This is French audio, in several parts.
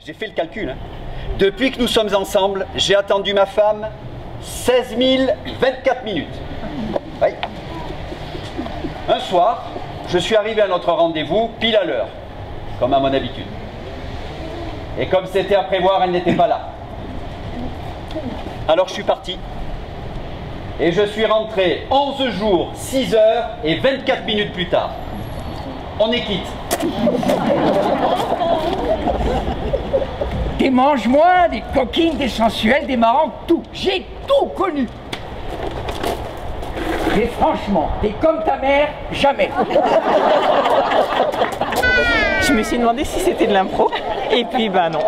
J'ai fait le calcul. Hein. Depuis que nous sommes ensemble, j'ai attendu ma femme 16 024 minutes. Oui. Un soir, je suis arrivé à notre rendez-vous pile à l'heure, comme à mon habitude. Et comme c'était à prévoir, elle n'était pas là. Alors je suis parti. Et je suis rentré 11 jours, 6 heures et 24 minutes plus tard. On est quitte. Des mange-moi, des coquines, des sensuelles, des marrantes, tout. J'ai tout connu. Mais franchement, des comme ta mère, jamais. Je me suis demandé si c'était de l'impro, et puis bah non.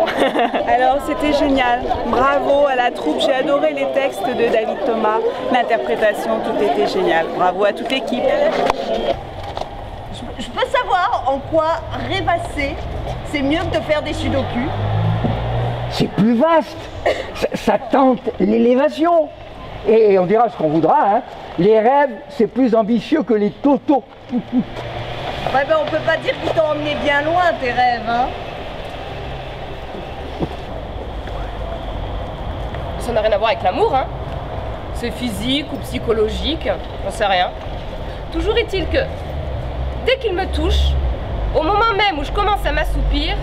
Alors c'était génial, bravo à la troupe, j'ai adoré les textes de David Thomas, l'interprétation, tout était génial, bravo à toute l'équipe. Je peux savoir en quoi rêvasser, c'est mieux que de faire des sudoku? C'est plus vaste, ça tente l'élévation. Et on dira ce qu'on voudra, hein. Les rêves, c'est plus ambitieux que les totos. Ouais, ben on peut pas dire qu'ils t'ont emmené bien loin, tes rêves, hein. Ça n'a rien à voir avec l'amour, hein. C'est physique ou psychologique, j'en sais rien. Toujours est-il que, dès qu'il me touche, au moment même où je commence à m'assoupir,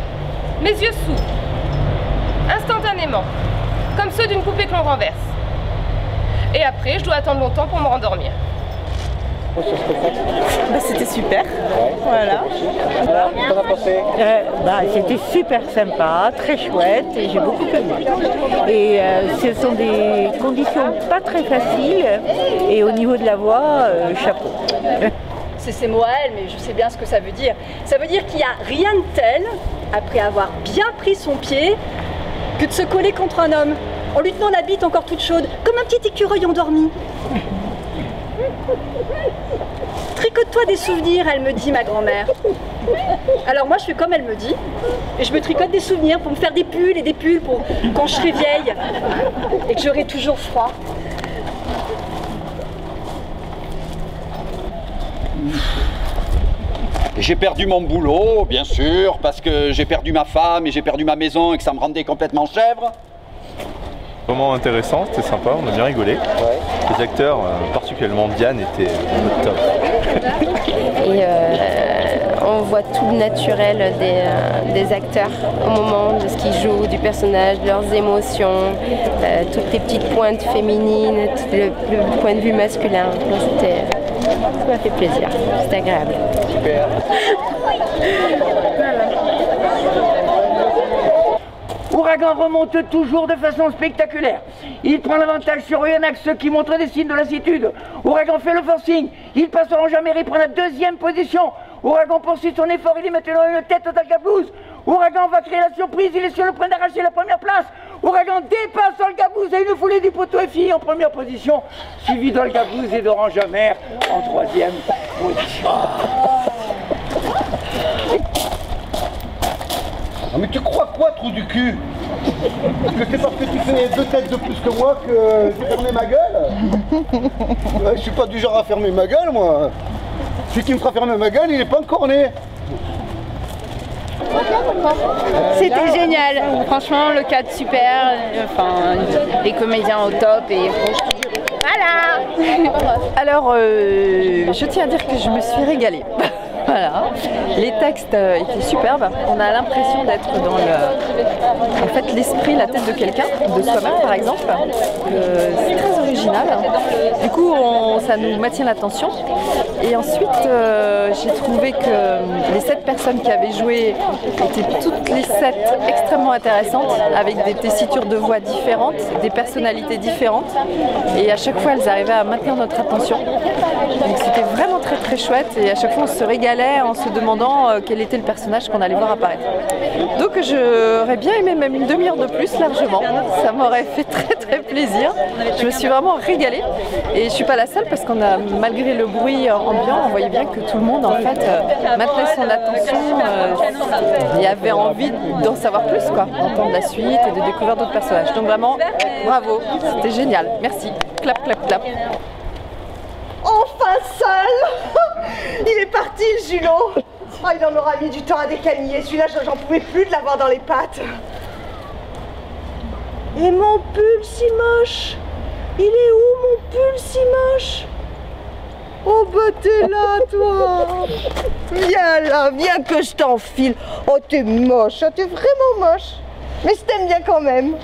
mes yeux s'ouvrent. Instantanément, comme ceux d'une poupée que l'on renverse. Et après, je dois attendre longtemps pour me rendormir. Bah, c'était super. Ouais, voilà. Qu'en as pensé? C'était super sympa, très chouette et j'ai beaucoup aimé. Et ce sont des conditions pas très faciles et au niveau de la voix, chapeau. C'est ces mots à elle, mais je sais bien ce que ça veut dire. Ça veut dire qu'il n'y a rien de tel, après avoir bien pris son pied, que de se coller contre un homme, en lui tenant la bite encore toute chaude, comme un petit écureuil endormi. Tricote-toi des souvenirs, elle me dit, ma grand-mère. Alors moi je fais comme elle me dit, et je me tricote des souvenirs pour me faire des pulls et des pulls pour quand je serai vieille, et que j'aurai toujours froid. J'ai perdu mon boulot, bien sûr, parce que j'ai perdu ma femme et j'ai perdu ma maison et que ça me rendait complètement chèvre. Vraiment intéressant, c'était sympa, on a bien rigolé. Ouais. Les acteurs, particulièrement Diane, étaient au top. Et on voit tout le naturel des acteurs au moment de ce qu'ils jouent, du personnage, de leurs émotions, toutes les petites pointes féminines, le point de vue masculin. Ça m'a fait plaisir, c'était agréable. Super. Ouragan remonte toujours de façon spectaculaire. Il prend l'avantage sur Oyonnax, ceux qui montrent des signes de lassitude. Ouragan fait le forcing. Il passe Orange-Amer, il prend la deuxième position. Ouragan poursuit son effort, il est maintenant une tête au Gablouse. Ouragan va créer la surprise, il est sur le point d'arracher la première place. Ouragan dépasse Olga Blues et une foulée du poteau FI en première position, suivi d'Olga Blues et d'Orange-Amer en troisième position. Ah mais tu crois quoi, trou du cul? Que c'est parce que tu fais 2 têtes de plus que moi que j'ai fermé ma gueule? Ouais, je suis pas du genre à fermer ma gueule, moi. Celui qui me fera fermer ma gueule, il est pas encore né. C'était génial, franchement le cadre super, enfin les comédiens au top et voilà. Alors je tiens à dire que je me suis régalée. Voilà, les textes étaient superbes, on a l'impression d'être dans en fait l'esprit, la tête de quelqu'un, de soi-même par exemple. C'est très original, du coup ça nous maintient l'attention. Et ensuite j'ai trouvé que les 7 personnes qui avaient joué étaient toutes les 7 extrêmement intéressantes, avec des tessitures de voix différentes, des personnalités différentes, et à chaque fois elles arrivaient à maintenir notre attention. Donc c'était vraiment très très chouette, et à chaque fois on se régalait en se demandant quel était le personnage qu'on allait voir apparaître. Donc j'aurais bien aimé même une demi-heure de plus largement, ça m'aurait fait très très plaisir. Je me suis vraiment régalée, et je suis pas la seule parce qu'on a, malgré le bruit ambiant, on voyait bien que tout le monde en fait maintenait son attention et avait envie d'en savoir plus, quoi, d'entendre la suite et de découvrir d'autres personnages. Donc vraiment, bravo, c'était génial, merci, clap clap clap. Enfin seul. Il est parti le Julot. Oh, il en aura mis du temps à décaniller. Celui-là, j'en pouvais plus de l'avoir dans les pattes. Et mon pull si moche? Il est où mon pull si moche? Oh bah t'es là toi. Viens là, viens que je t'enfile. Oh t'es moche, t'es vraiment moche. Mais je t'aime bien quand même.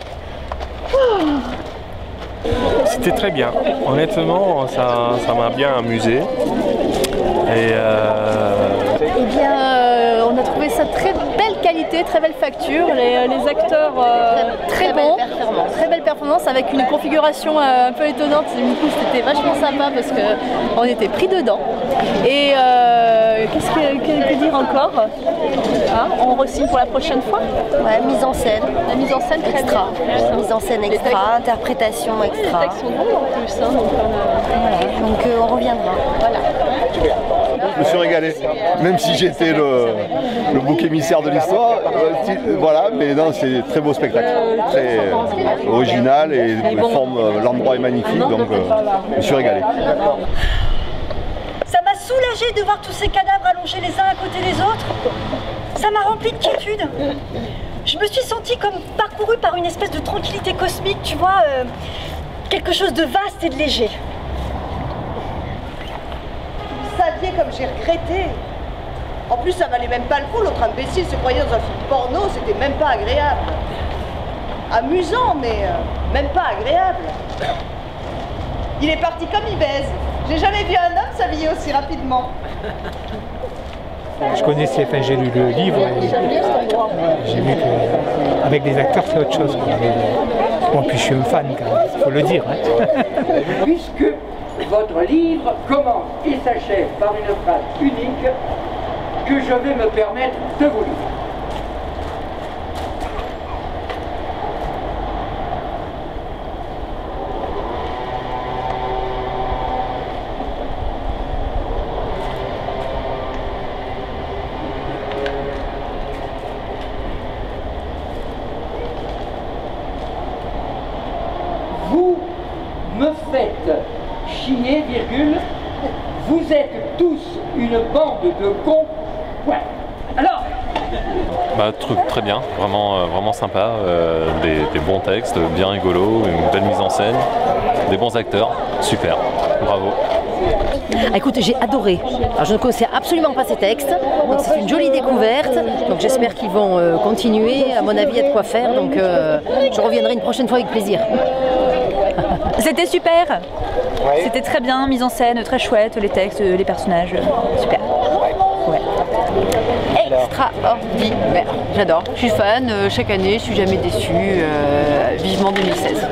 C'était très bien. Honnêtement, ça m'a bien amusé. Et Eh bien, on a trouvé ça très belle qualité, très belle facture. Les acteurs très bons, très belle performance avec une configuration un peu étonnante. Du coup, c'était vachement sympa parce qu'on était pris dedans. Et qu'est-ce que dire encore, hein, on re-signe pour la prochaine fois. Ouais, mise en scène. La mise en scène très extra. Mise en scène extra, interprétation extra. Les textes sont bons en plus. Hein, donc on reviendra. Voilà. Je me suis régalé, même si j'étais le bouc émissaire de l'histoire. Voilà, mais non, c'est très beau spectacle, très original et l'endroit est magnifique, donc je me suis régalé. Ça m'a soulagée de voir tous ces cadavres allongés les uns à côté des autres. Ça m'a rempli de quiétude. Je me suis sentie comme parcourue par une espèce de tranquillité cosmique, tu vois, quelque chose de vaste et de léger. Vous saviez comme j'ai regretté. En plus, ça valait même pas le coup, l'autre imbécile se croyait dans un film porno, c'était même pas agréable. Amusant, mais même pas agréable. Il est parti comme il baise. J'ai jamais vu un homme s'habiller aussi rapidement. Je connaissais, enfin j'ai lu le livre et j'ai vu qu'avec des acteurs c'est autre chose. Bon, puis je suis un fan quand même, il faut le dire. Hein. Puisque votre livre commence et s'achève par une phrase unique que je vais me permettre de vous lire. Vous me faites chier, virgule, vous êtes tous une bande de cons, ouais. Alors Truc très bien, vraiment sympa, des bons textes, bien rigolos, une belle mise en scène, des bons acteurs, super, bravo. Écoute, j'ai adoré. Alors, je ne connaissais absolument pas ces textes, donc c'est une jolie découverte. Donc j'espère qu'ils vont continuer. À mon avis, il y a de quoi faire, donc je reviendrai une prochaine fois avec plaisir. C'était super. C'était très bien, mise en scène, très chouette, les textes, les personnages, super. Ouais. Extraordinaire. J'adore. Je suis fan, chaque année, je suis jamais déçue. Vivement 2016.